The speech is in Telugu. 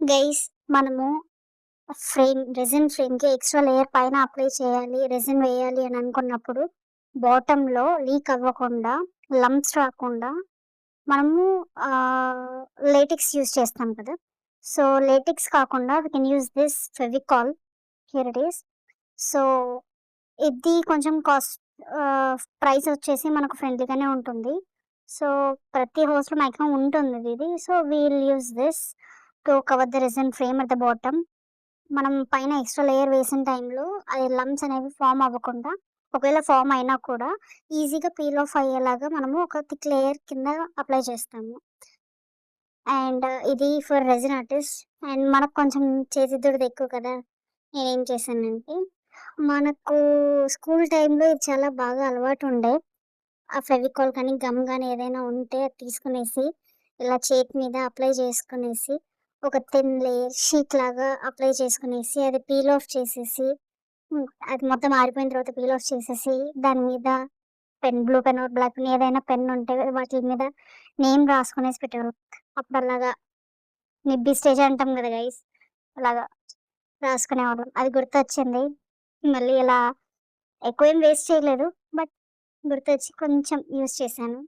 గైస్ మనము రెసిన్ ఫ్రేమ్‌కి ఎక్స్‌ట్రా లేయర్ పైన అప్లై చేయాలి. రెసిన్ వేయాలి అని అనుకున్నప్పుడు బాటమ్‌లో లీక్ అవ్వకుండా, లంప్స్ రాకుండా మనము ఆహ్, లేటెక్స్ యూజ్ చేస్తాం కదా! సో, లేటెక్స్ కాకుండా we can use this Fevicol. Here it is. So, ఇది కొంచెం ప్రైస్ వచ్చేసి మనకు ఫ్రెండ్లీగానే ఉంటుంది. సో, ప్రతి హౌస్‌లో మాక్సిమం ఉంటుంది ఇది. So, we will use this to cover the resin frame at the bottom. మనం పైన ఎక్స్‌ట్రా లేయర్ వేసిన టైంలో అది లంప్స్ అనేవి ఫార్మ్ అవ్వకుండా, ఒకవేళ ఫార్మ్ అయినా కూడా ఈజీగా పీల్ ఆఫ్ అయ్యేలాగా మనము ఒక థిక్ లేయర్ కింద అప్లై చేస్తాము. అండ్ ఇది ఫర్ రెసిన్ ఆర్టిస్ట్. అండ్ మనకు కొంచెం చేతి దురద ఎక్కువ కదా! నేనేం చేశానంటే, మనకు స్కూల్ టైంలో ఇది చాలా బాగా అలవాటుండే. ఆ ఫెవికాల్ కానీ, గమ్ గానీ ఏదైనా ఉంటే అది తీసుకునేసి, ఇలా చేతి మీద అప్లై చేసుకునేసి, ఒక థిన్ లేయర్ షీట్ లాగా అప్లై చేసుకునేసి, అది పీల్ ఆఫ్ చేసేసి, అది మొత్తం ఆరిపోయిన తర్వాత పీల్ ఆఫ్ చేసేసి, దాని మీద blue pen or black pen ఏదైనా పెన్ ఉంటే వాటి మీద నేమ్ రాసుకునేసి పెట్టేవాళ్ళం. అప్పుడలాగా నిబ్బి స్టేజ్ అంటాం గదా గైస్! అలాగా రాసుకునేవాళ్ళం. అది గుర్తొచ్చింది. మళ్ళీ ఇలా ఎక్కువేం వేస్ట్ చేయలేదు. బట్ గుర్తొచ్చి కొంచెం యూజ్ చేశాను.